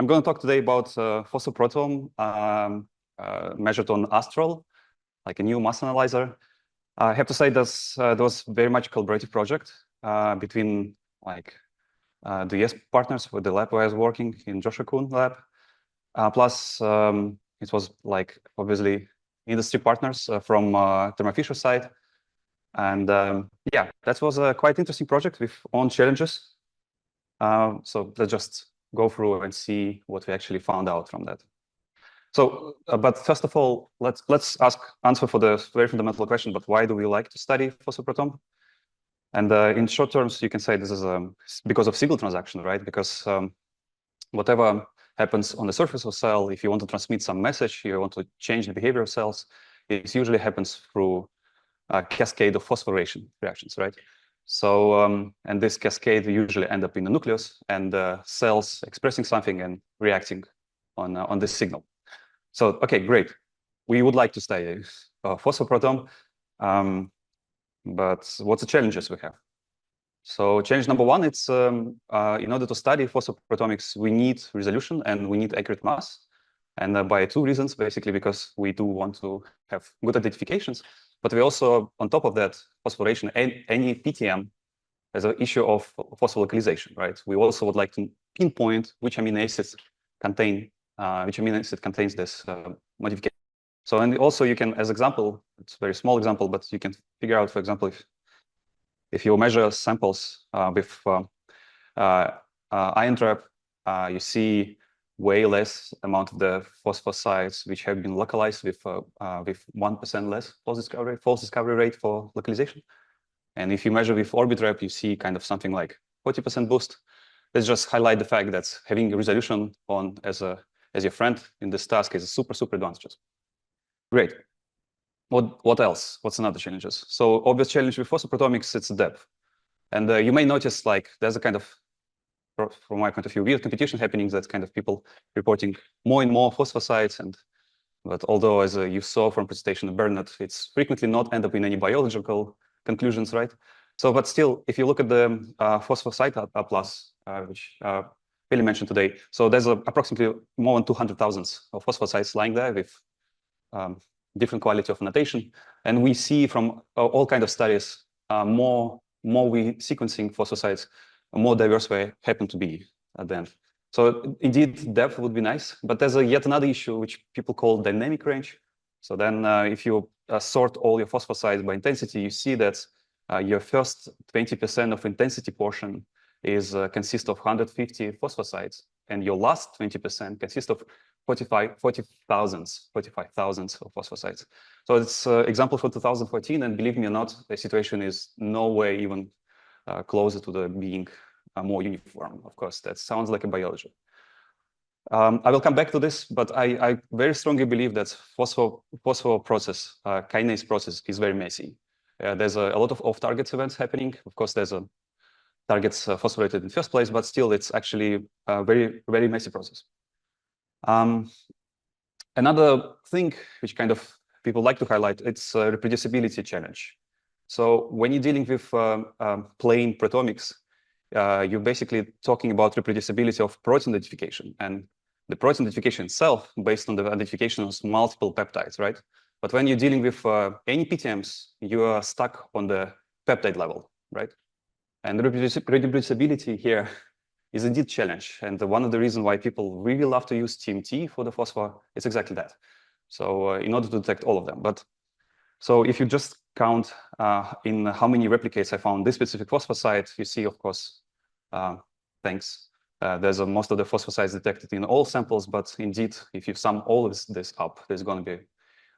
I'm going to talk today about phosphoproteome measured on Astral, like a new mass analyzer. I have to say this was very much a collaborative project between like the US partners with the lab where I was working in Joshua Kuhn lab. Plus, it was like obviously industry partners from Thermo Fisher side. And yeah, that was a quite interesting project with own challenges. So let's just go through and see what we actually found out from that. So, but first of all, let's answer for the very fundamental question, but why do we like to study phosphoproteome? And in short terms, you can say this is because of single transaction, right? Because whatever happens on the surface of cell, if you want to transmit some message, you want to change the behavior of cells, it usually happens through a cascade of phosphorylation reactions, right? So, and this cascade usually end up in the nucleus and cells expressing something and reacting on this signal. So, okay, great. We would like to study phosphoproteome, but what's the challenges we have? So challenge number one, it's in order to study phosphoproteomics, we need resolution and we need accurate mass. And by two reasons, basically because we do want to have good identifications, but we also, on top of that, phosphorylation, any PTM has an issue of phosphorylocalization, right? We also would like to pinpoint which amino acids contain, which amino acid contains this modification. So, and also you can, as example, it's a very small example, but you can figure out, for example, if you measure samples with ion trap, you see way less amount of the phosphosites which have been localized with 1% less false discovery rate for localization. And if you measure with orbit trap, you see kind of something like 40% boost. Let's just highlight the fact that having resolution on as your friend in this task is super advantageous. Great. What else? What's another challenges? So obvious challenge with phosphoproteomics, it's depth. And you may notice like there's a kind of, from my point of view, weird competition happening. That's kind of people reporting more and more phosphosites. But although, as you saw from presentation of Bernard, it's frequently not end up in any biological conclusions, right? So, but still, if you look at the phosphosite plus, which Pavel mentioned today, so there's approximately more than 200,000 of phosphosites lying there with different quality of annotation. And we see from all kinds of studies, more we sequencing phosphosites, more diverse we happen to be at the end. So indeed, depth would be nice, but there's yet another issue which people call dynamic range. So then if you sort all your phosphosites by intensity, you see that your first 20% of intensity portion is consists of 150 phosphosites, and your last 20% consists of 45,000 of phosphosites. So it's example for 2014, and believe me or not, the situation is no way even closer to the being more uniform. Of course, that sounds like a biology. I will come back to this, but I very strongly believe that phospho process, kinase process, is very messy. There's a lot of off-target events happening. Of course, there's a targets phosphorylated in the first place, but still, it's actually a very messy process. Another thing which kind of people like to highlight, it's a reproducibility challenge. So when you're dealing with plain proteomics, you're basically talking about reproducibility of protein identification, and the protein identification itself based on the identification of multiple peptides, right? But when you're dealing with any PTMs, you are stuck on the peptide level, right? And the reproducibility here is indeed a challenge. And one of the reasons why people really love to use TMT for the phosphor is exactly that. So in order to detect all of them. But so if you just count in how many replicates I found this specific phosphosite, you see, of course, thanks. There's most of the phosphosites detected in all samples, but indeed, if you sum all of this up, there's going to be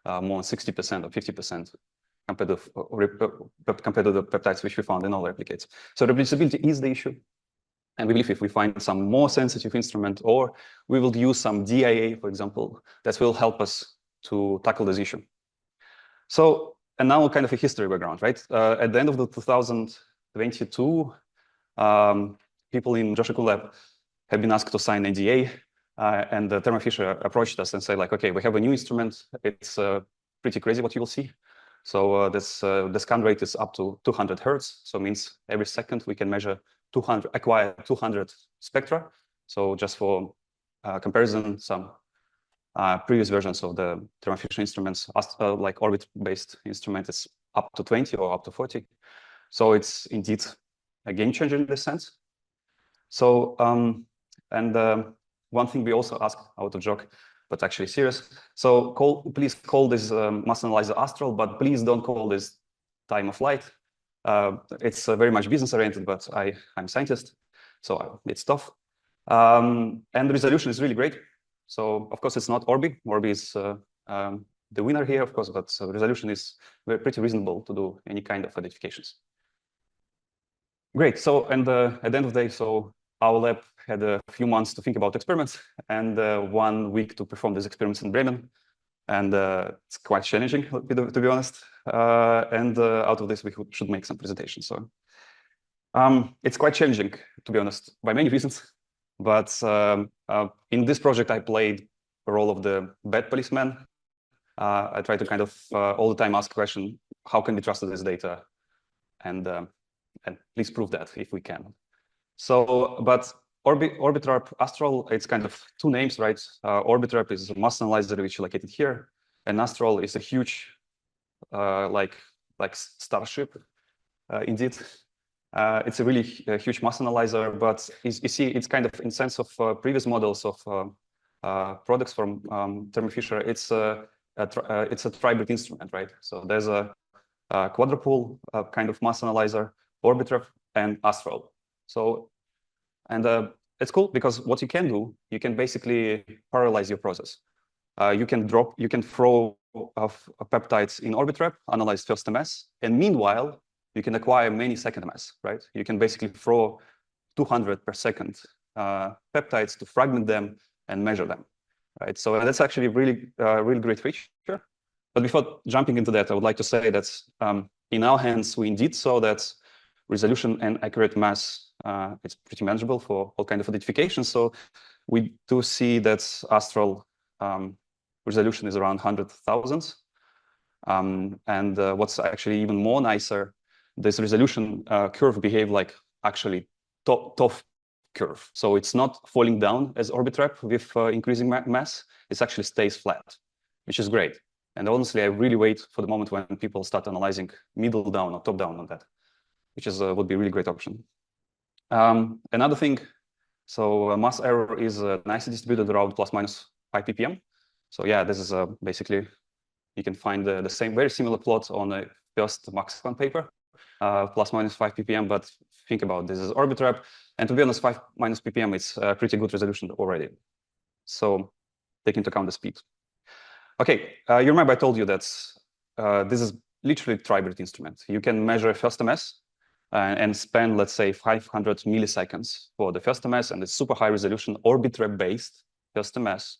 more than 60% or 50% compared to the peptides which we found in all replicates. So reproducibility is the issue. And we believe if we find some more sensitive instrument, or we will use some DIA, for example, that will help us to tackle this issue. So, and now kind of a history background, right? At the end of the 2022, people in Joshua Kuhn lab have been asked to sign NDA, and Thermo Fisher approached us and said, like, okay, we have a new instrument. It's pretty crazy what you will see. So the scan rate is up to 200 hertz. So it means every second we can measure acquire 200 spectra. So just for comparison, some previous versions of the Thermo Fisher instruments, like orbit-based instrument, is up to 20 or up to 40. So it's indeed a game changer in this sense. So, one thing we also ask out of joke, but actually serious. So please call this mass analyzer Astral, but please don't call this time of flight. It's very much business oriented, but I'm a scientist, so it's tough. And the resolution is really great. So of course it's not Orbi. Orbi is the winner here, of course, but resolution is pretty reasonable to do any kind of identifications. Great. So, and at the end of the day, so our lab had a few months to think about experiments and 1 week to perform these experiments in Bremen. And it's quite challenging, to be honest. And out of this, we should make some presentations. So it's quite challenging, to be honest, by many reasons. But in this project, I played the role of the bad policeman. I try to kind of all the time ask the question, how can we trust this data? And please prove that if we can. So, but Orbitrap, Astral, it's kind of two names, right? Orbitrap is a mass analyzer which is located here, and Astral is a huge, like starship, indeed. It's a really huge mass analyzer, but you see, it's kind of in sense of previous models of products from Thermo Fisher. It's a tribrid instrument, right? So there's a quadrupole kind of mass analyzer, Orbitrap, and Astral. So, and it's cool because what you can do, you can basically parallelize your process. You can throw peptides in Orbitrap, analyze first MS, and meanwhile, you can acquire many second MS, right? You can basically throw 200 per second peptides to fragment them and measure them, right? So that's actually really great feature. But before jumping into that, I would like to say that in our hands, we indeed saw that resolution and accurate mass, it's pretty manageable for all kind of identification. So we do see that Astral resolution is around 100,000. And what's actually even more nicer, this resolution curve behave like actually top curve. So it's not falling down as Orbitrap with increasing mass. It actually stays flat, which is great. And honestly, I really wait for the moment when people start analyzing middle down or top down on that, which is would be a really great option. Another thing, so mass error is nicely distributed around ±5 ppm. So yeah, this is basically, you can find the same, very similar plot on the first Maxcon paper, ±5 ppm, but think about this is Orbitrap. And to be honest, 5 ppm is pretty good resolution already. So take into account the speed. Okay, you remember I told you that this is literally a tribrid instrument. You can measure first MS and spend, let's say, 500 milliseconds for the first MS, and it's super high resolution Orbitrap-based first MS.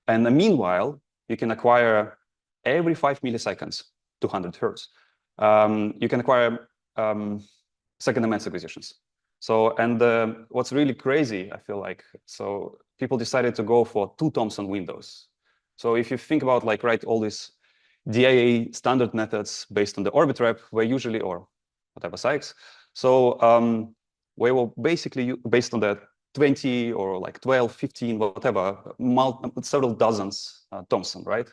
And meanwhile, you can acquire every 5 milliseconds, 200 hertz. You can acquire second MS acquisitions. So, and what's really crazy, I feel like, so people decided to go for 2 Thomson windows. So if you think about like, right, all these DIA standard methods based on the Orbitrap, were usually, or whatever size. So we were basically based on the 20 or like 12, 15, whatever, several dozens Thomson, right?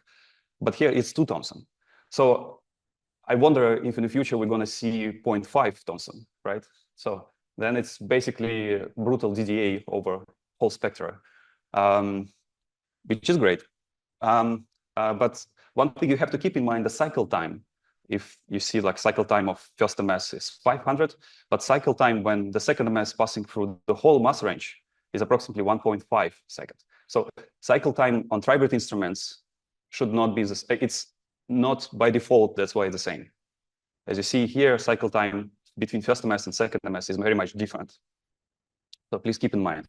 But here it's 2 Thomson. So I wonder if in the future we're going to see 0.5 Thomson, right? So then it's basically brutal DDA over whole spectra, which is great. But one thing you have to keep in mind, the cycle time. If you see like cycle time of first MS is 500, but cycle time when the second MS passing through the whole mass range is approximately 1.5 seconds. So cycle time on tribrid instruments should not be this. It's not by default, that's why it's the same. As you see here, cycle time between first MS and second MS is very much different. So please keep in mind.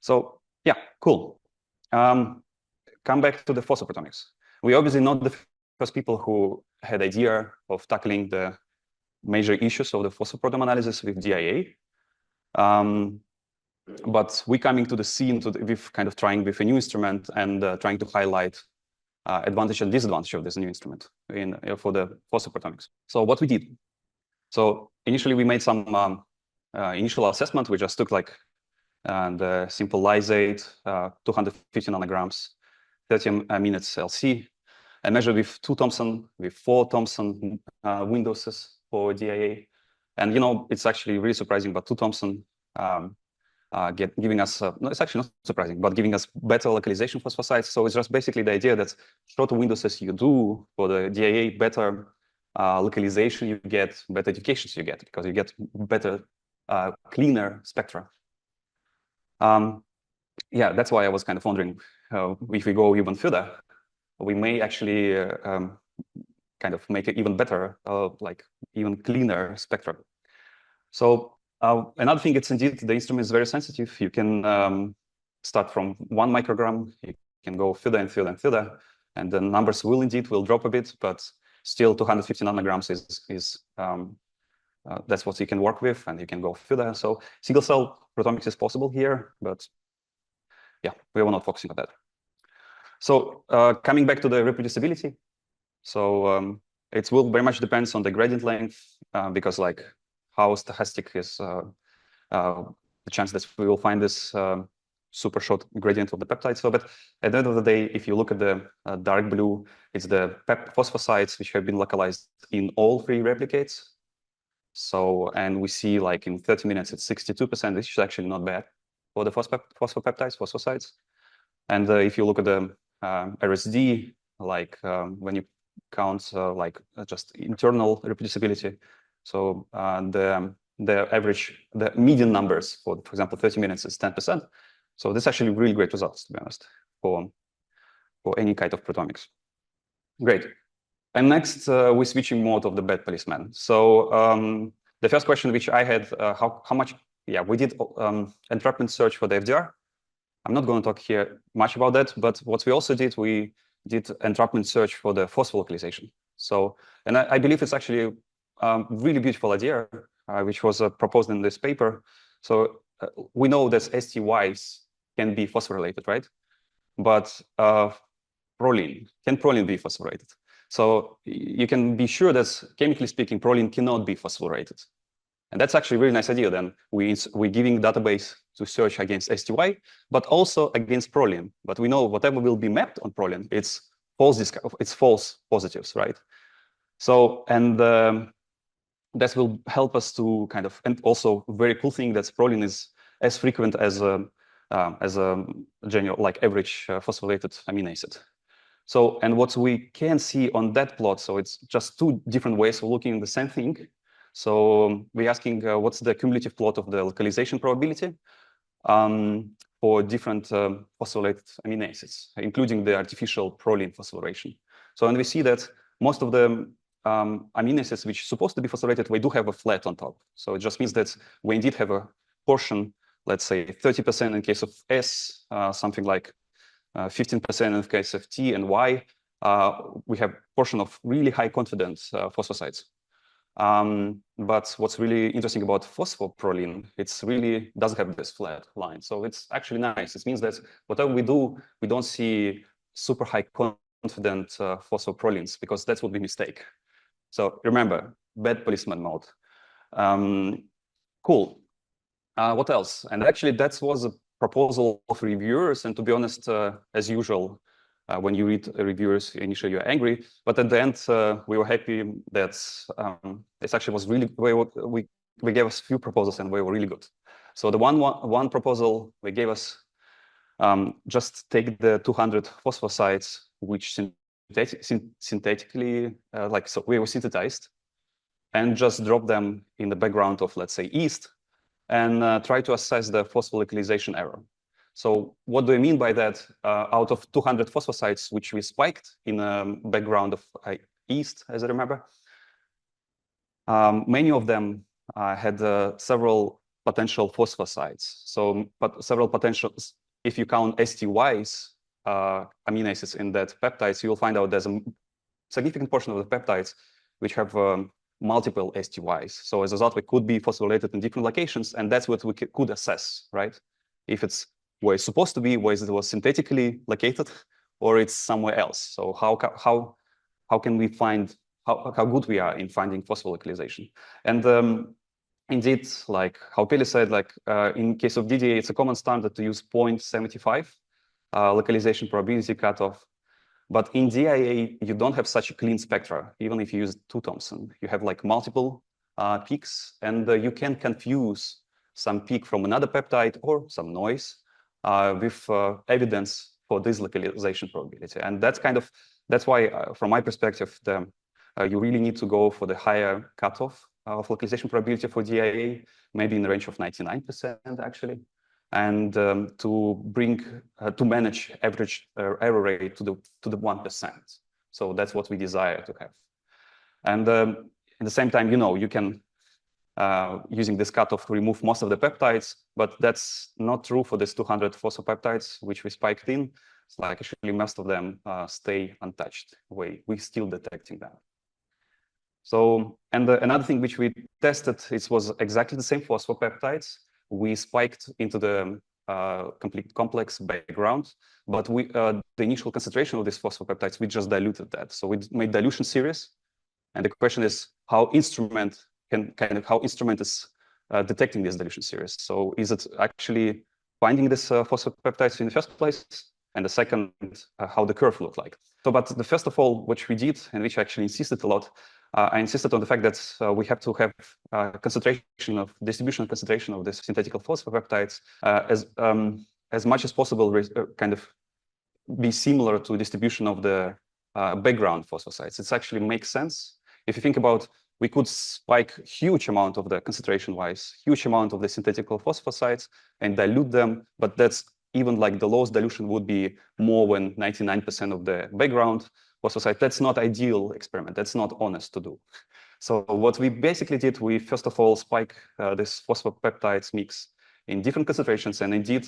So yeah, cool. Come back to the phosphoproteomics. We obviously not the first people who had idea of tackling the major issues of the phosphoproteome analysis with DIA. But we coming to the scene with kind of trying with a new instrument and trying to highlight advantage and disadvantage of this new instrument for the phosphoproteomics. So what we did. So initially we made some initial assessment. We just took like and simple lysate, 250 nanograms, 30 minutes LC, and measured with 2 Thomson, with 4 Thomson Windowses for DIA. And it's actually really surprising, but 2 Thomson giving us, no, it's actually not surprising, but giving us better localization phosphosites. So it's just basically the idea that shorter Windowses you do for the DIA, better localization you get, better deviations you get, because you get better, cleaner spectra. Yeah, that's why I was kind of wondering if we go even further, we may actually kind of make it even better, like even cleaner spectra. So another thing, it's indeed the instrument is very sensitive. You can start from 1 microgram, you can go further and further and further, and the numbers will drop a bit, but still 250 nanograms is that's what you can work with, and you can go further. So single cell proteomics is possible here, but yeah, we were not focusing on that. So coming back to the reproducibility, so it will very much depends on the gradient length, because like how stochastic is the chance that we will find this super short gradient of the peptide. So, but at the end of the day, if you look at the dark blue, it's the phosphosites which have been localized in all 3 replicates. So, and we see like in 30 minutes, it's 62%, which is actually not bad for the phosphopeptides, phosphosites. And if you look at the RSD, like when you count like just internal reproducibility, so the average, the median numbers for example, 30 minutes is 10%. So this is actually really great results, to be honest, for any kind of proteomics. Great. And next, we're switching mode of the bad policeman. So the first question which I had, how much, yeah, we did entrapment search for the FDR. I'm not going to talk here much about that, but what we also did, we did entrapment search for the phospholocalization. So, and I believe it's actually a really beautiful idea, which was proposed in this paper. So we know that STYs can be phosphorylated, right? But proline, can proline be phosphorylated? So you can be sure that, chemically speaking, proline cannot be phosphorylated. And that's actually a really nice idea. Then we're giving database to search against STY, but also against proline. But we know whatever will be mapped on proline, it's false positives, right? So, and that will help us to kind of, and also very cool thing that proline is as frequent as a general, like average phosphorylated amino acid. So, and what we can see on that plot, so it's just 2 different ways of looking at the same thing. So we're asking what's the cumulative plot of the localization probability for different phosphorylated amino acids, including the artificial proline phosphorylation. So, and we see that most of the amino acids which are supposed to be phosphorylated, we do have a flat on top. So it just means that we indeed have a portion, let's say 30% in case of S, something like 15% in the case of T and Y. We have portion of really high confidence phosphosites. But what's really interesting about phosphoproline, it's really doesn't have this flat line. So it's actually nice. It means that whatever we do, we don't see super high confident phosphoprolines, because that would be a mistake. So remember, bad policeman mode. Cool. What else? And actually, that was a proposal of reviewers. And to be honest, as usual, when you read reviewers, initially you're angry, but at the end, we were happy that this actually was really, we gave us a few proposals and we were really good. So the one proposal we gave us, just take the 200 phosphosites, which synthetically, like, so we were synthesized, and just drop them in the background of, let's say, yeast, and try to assess the phosphorylation error. So what do I mean by that? Out of 200 phosphosites, which we spiked in a background of yeast, as I remember, many of them had several potential phosphosites. So, but several potentials, if you count STYs, amino acids in that peptides, you'll find out there's a significant portion of the peptides which have multiple STYs. So as a result, we could be phosphorylated in different locations, and that's what we could assess, right? If it's where it's supposed to be, where it was synthetically located, or it's somewhere else. So how can we find how good we are in finding phosphorylation? And indeed, like how Pili said, like in case of DDA, it's a common standard to use 0.75 localization probability cutoff. But in DIA, you don't have such a clean spectra, even if you use 2 Thomson. You have like multiple peaks, and you can confuse some peak from another peptide or some noise with evidence for this localization probability. And that's why, from my perspective, you really need to go for the higher cutoff of localization probability for DIA, maybe in the range of 99% actually, and to manage average error rate to the 1%. So that's what we desire to have. And at the same time, you can using this cutoff to remove most of the peptides, but that's not true for these 200 phosphopeptides which we spiked in. It's like actually most of them stay untouched. We're still detecting them. So, and another thing which we tested, it was exactly the same phosphopeptides. We spiked into the complete complex background, but the initial concentration of these phosphopeptides, we just diluted that. So we made dilution series, and the question is how instrument is detecting this dilution series. So is it actually finding this phosphopeptides in the first place? And the second, how the curve looked like. So, but the first of all, which we did, and which I actually insisted a lot, I insisted on the fact that we have to have distribution concentration of the synthetic phosphopeptides as much as possible, kind of be similar to distribution of the background phosphosites. It actually makes sense. If you think about, we could spike huge amount of the concentration-wise, huge amount of the synthetic phosphosites and dilute them, but that's even like the lowest dilution would be more than 99% of the background phosphosite. That's not ideal experiment. That's not honest to do. So what we basically did, we first of all spike this phosphopeptides mix in different concentrations, and indeed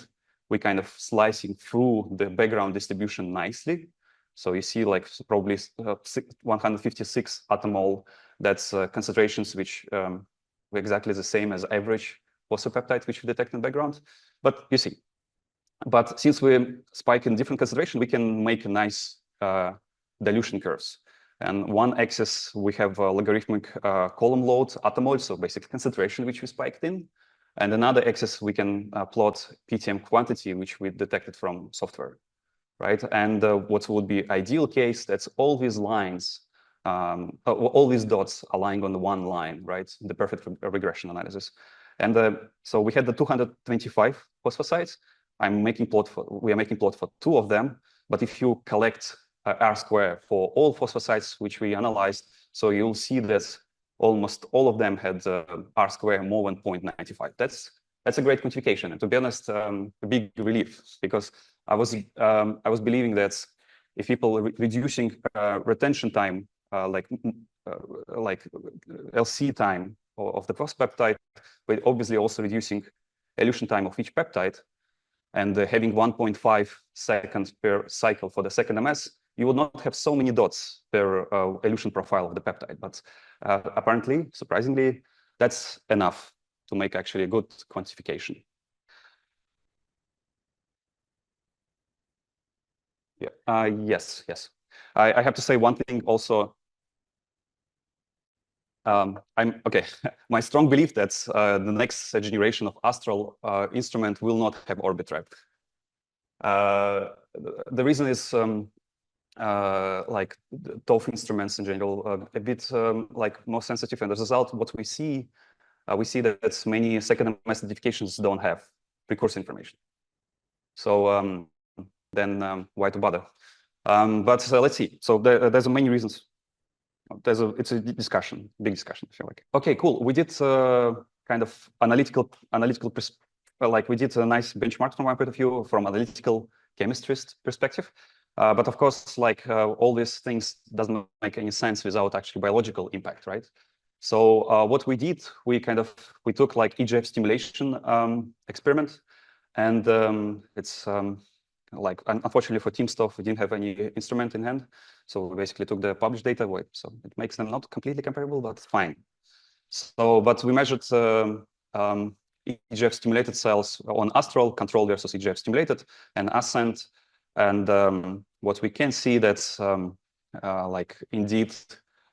we kind of slicing through the background distribution nicely. So you see like probably 156 attomole. That's concentrations which were exactly the same as average phosphopeptide which we detect in the background. But you see, but since we spike in different concentration, we can make a nice dilution curves. And one axis, we have a logarithmic column load attomole, so basically concentration which we spiked in. And another axis, we can plot PTM quantity, which we detected from software, right? And what would be ideal case, that's all these lines, all these dots aligning on the one line, right? The perfect regression analysis. And so we had the 225 phosphosites. We are making plot for 2 of them. But if you collect R square for all phosphosites which we analyzed, so you'll see that almost all of them had R square more than 0.95. That's a great quantification, and to be honest, a big relief, because I was believing that if people reducing retention time, like LC time of the phosphopeptide, but obviously also reducing elution time of each peptide, and having 1.5 seconds per cycle for the second MS, you would not have so many dots per elution profile of the peptide. But apparently, surprisingly, that's enough to make actually a good quantification. Yeah. Yes. I have to say one thing also. Okay. My strong belief that the next generation of Astral instrument will not have orbit trap. The reason is like TOF instruments in general a bit like more sensitive, and as a result, what we see that many second MS identifications don't have precursor information. So then why to bother? But let's see. So there's many reasons. It's a big discussion, I feel like. Okay, cool. We did kind of analytical, like we did a nice benchmark from my point of view from analytical chemistrist perspective. But of course, like all these things doesn't make any sense without actually biological impact, right? So what we did, we took like EGF stimulation experiment, and it's like unfortunately for team stuff, we didn't have any instrument in hand. So we basically took the published data, so it makes them not completely comparable, but fine. So, but we measured EGF stimulated cells on Astral control versus EGF stimulated and Ascent. And what we can see that's like indeed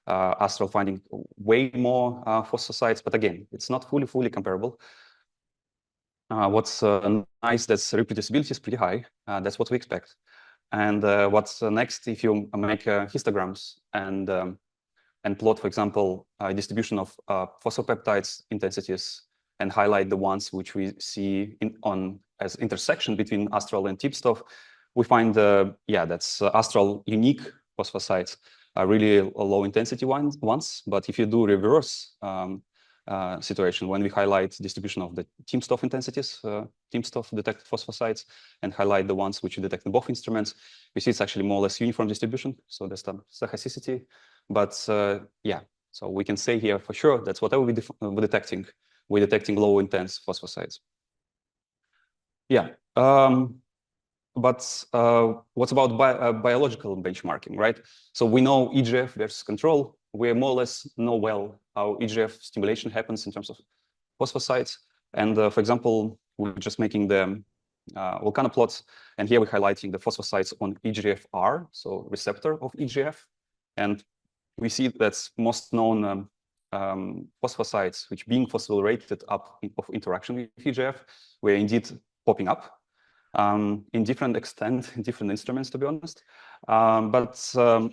Astral finding way more phosphosites, but again, it's not fully comparable. What's nice, that's reproducibility is pretty high. That's what we expect. And what's next, if you make histograms and plot, for example, distribution of phosphopeptides intensities and highlight the ones which we see as intersection between Astral and Tipstov, we find, that's Astral unique phosphosites are really low intensity ones. But if you do reverse situation, when we highlight distribution of the Timstov intensities, Timstov detected phosphosites, and highlight the ones which you detect in both instruments, we see it's actually more or less uniform distribution. So there's some stochasticity. But so we can say here for sure that's whatever we're detecting low intense phosphosites. Yeah. But what's about biological benchmarking, right? So we know EGF versus control. We more or less know well how EGF stimulation happens in terms of phosphosites. And for example, we're just making the volcano plots. And here we're highlighting the phosphosites on EGFR, so receptor of EGF. And we see that's most known phosphosites, which being phosphorylated up of interaction with EGF, were indeed popping up. In different extent, in different instruments, to be honest. But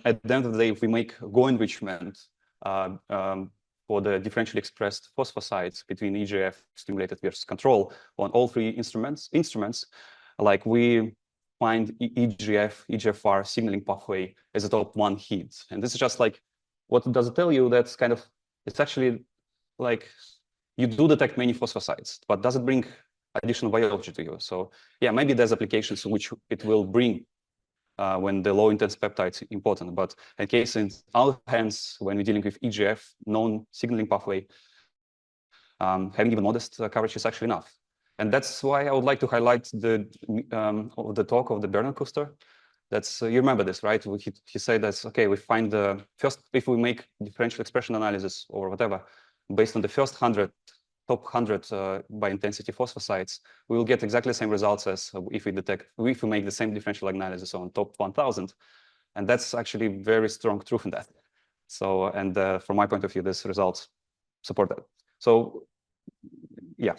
at the end of the day, if we make Go enrichment for the differentially expressed phosphosites between EGF stimulated versus control on all three instruments, like we find EGFR signaling pathway as a top one hit. And this is just like, what does it tell you? That's kind of, it's actually like, you do detect many phosphosites, but does it bring additional biology to you? So yeah, maybe there's applications which it will bring when the low intense peptides important. But in case in our hands, when we're dealing with EGF, known signaling pathway, having even modest coverage is actually enough. And that's why I would like to highlight the talk of the Bernard Kuster. That's you remember this, right? He said that's okay. We find the first, if we make differential expression analysis or whatever, based on the first top 100 by intensity phosphosites, we will get exactly the same results as if we make the same differential analysis on top 1000. And that's actually very strong truth in that. So, and from my point of view, these results support that. So, yeah.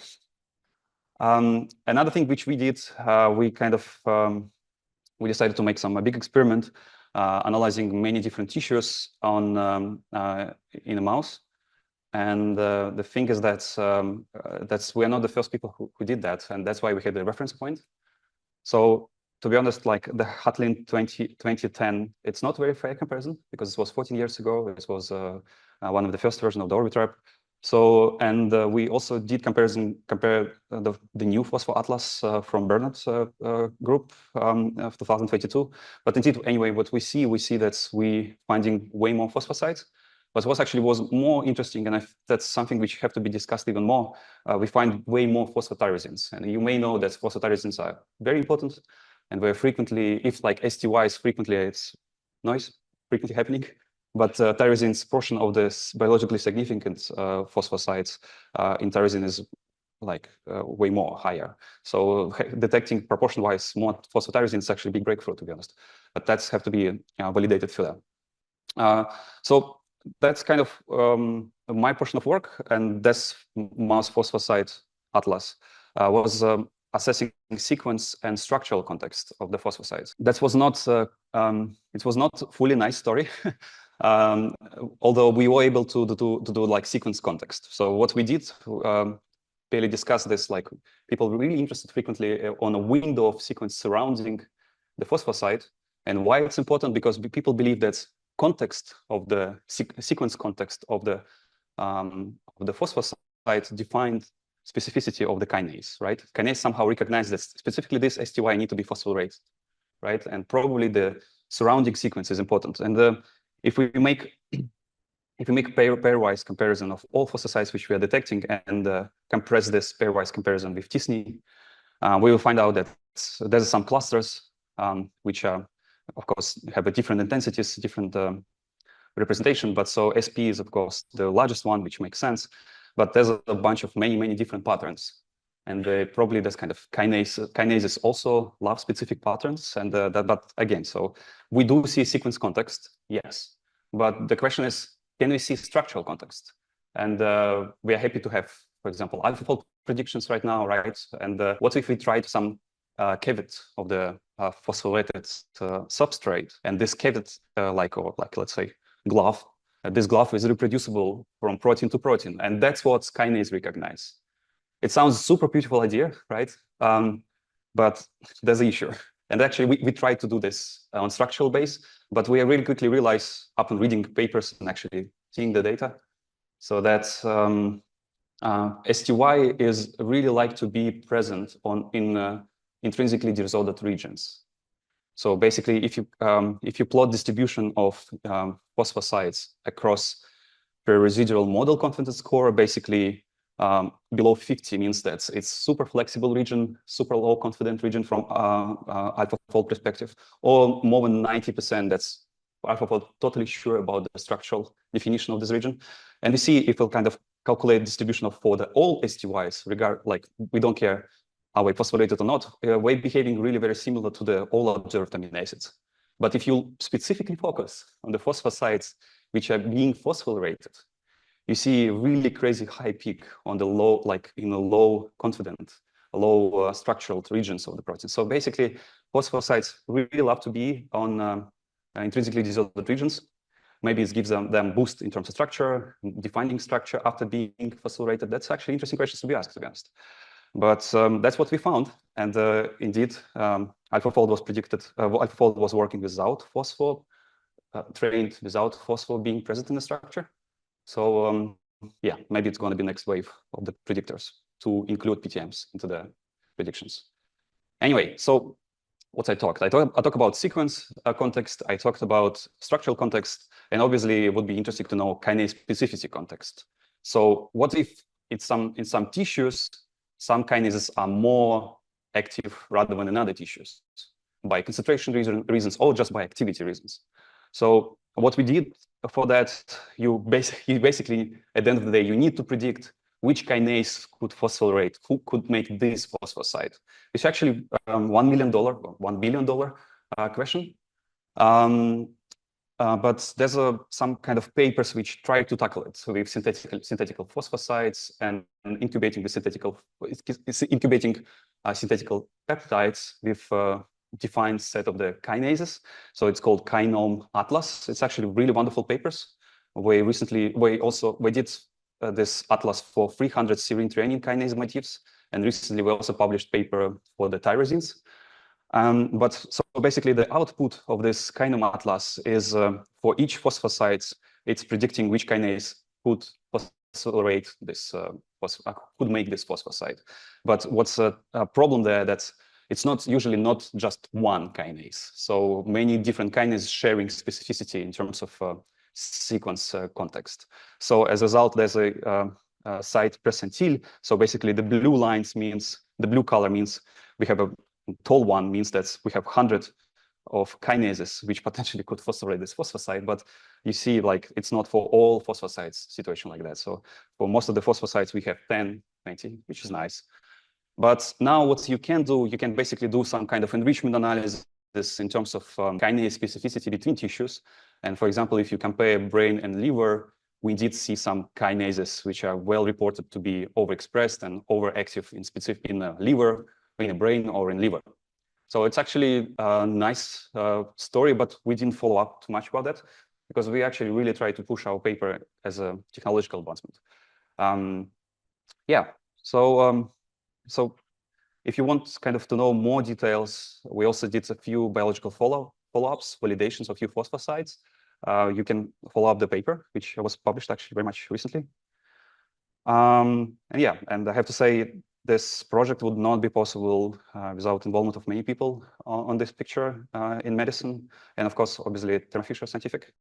Another thing which we did, we kind of, we decided to make some big experiment analyzing many different tissues on in a mouse. And the thing is that we are not the first people who did that, and that's why we had the reference point. So to be honest, like the Hatlin 2010, it's not very fair comparison because it was 14 years ago. It was one of the first version of the Orbitrap. So, and we also did compare the new Phospho Atlas from Bernard's group of 2022. But indeed, anyway, what we see that we finding way more phosphosites. But what actually was more interesting, and that's something which have to be discussed even more, we find way more phosphotyrosin's. And you may know that phosphotyrosin's are very important, and very frequently, if like STY is frequently, it's noise, frequently happening. But tyrosin's portion of this biologically significant phosphosites in tyrosin is like way more higher. So detecting proportion-wise more phosphotyrosin is actually a big breakthrough, to be honest. But that's have to be validated further. So that's kind of my portion of work, and this mouse phosphosite atlas was assessing sequence and structural context of the phosphosites. That was not it was not fully nice story, although we were able to do like sequence context. So what we did, barely discuss this, like people were really interested frequently on a window of sequence surrounding the phosphosite, and why it's important, because people believe that context of the sequence context of the phosphosite defined specificity of the kinase, right? Kinase somehow recognizes that specifically this STY need to be phosphorylated, right? And probably the surrounding sequence is important. And if we make pairwise comparison of all phosphosites which we are detecting and compress this pairwise comparison with t-SNE, we will find out that there's some clusters which are, of course, have a different intensities, different representation. But so SP is, of course, the largest one, which makes sense. But there's a bunch of many different patterns. And probably this kind of kinases also love specific patterns. And but again, so we do see sequence context, yes. But the question is, can we see structural context? And we are happy to have, for example, AlphaFold predictions right now, right? And what if we tried some caveat of the phosphorylated substrate, and this caveat, like let's say glove, this glove is reproducible from protein to protein, and that's what kinase recognize. It sounds super beautiful idea, right? But there's an issue. And actually, we tried to do this on structural base, but we really quickly realized upon reading papers and actually seeing the data, so that STY is really like to be present in intrinsically disordered regions. So basically, if you plot distribution of phosphosites across the residual model confidence score, basically below 50 means that it's super flexible region, super low confident region from AlphaFold perspective, or more than 90%, that's AlphaFold totally sure about the structural definition of this region. And we see if we'll kind of calculate distribution for the all STYs, we don't care are we phosphorylated or not, we're behaving really very similar to the all observed amino acids. But if you specifically focus on the phosphosites which are being phosphorylated, you see really crazy high peak on the low, like in a low confident, low structural regions of the protein. So basically, phosphosites really love to be on intrinsically disordered regions. Maybe it gives them boost in terms of structure, defining structure after being phosphorylated. That's actually interesting questions to be asked, to be honest. But that's what we found. And indeed, AlphaFold was predicted, AlphaFold was working without phospho, trained without phospho being present in the structure. So yeah, maybe it's going to be next wave of the predictors to include PTMs into the predictions. Anyway, so what I talk about sequence context, I talked about structural context, and obviously it would be interesting to know kinase specificity context. So what if in some tissues, some kinases are more active rather than in other tissues by concentration reasons or just by activity reasons? So what we did for that, you basically, at the end of the day, you need to predict which kinase could phosphorylate, who could make this phosphosite. It's actually $1 million, $1 billion question. But there's some kind of papers which try to tackle it. So with synthetical phosphosites and incubating the synthetical peptides with defined set of the kinases. So it's called Kinome Atlas. It's actually really wonderful papers. We did this atlas for 300 serine threonine kinase motifs, and recently we also published paper for the tyrosines. But so basically the output of this Kinome Atlas is for each phosphosite, it's predicting which kinase could phosphorylate this, could make this phosphosite. But what's a problem there, that's it's usually not just one kinase. So many different kinases sharing specificity in terms of sequence context. So as a result, there's a site percentile. So basically the blue lines means, the blue color means we have a tall one, means that we have 100 of kinases which potentially could phosphorylate this phosphosite, but you see like it's not for all phosphosites situation like that. So for most of the phosphosites, we have 10, 20, which is nice. But now what you can do, you can basically do some kind of enrichment analysis in terms of kinase specificity between tissues. And for example, if you compare brain and liver, we did see some kinases which are well reported to be overexpressed and overactive in the liver, in the brain, or in liver. So it's actually a nice story, but we didn't follow up too much about that because we actually really tried to push our paper as a technological advancement. Yeah, so if you want kind of to know more details, we also did a few biological follow-ups, validations of a few phosphosites. You can follow up the paper, which was published actually very much recently. And yeah, and I have to say, this project would not be possible without involvement of many people on this picture in medicine. And of course, obviously, Thermo Fisher Scientific.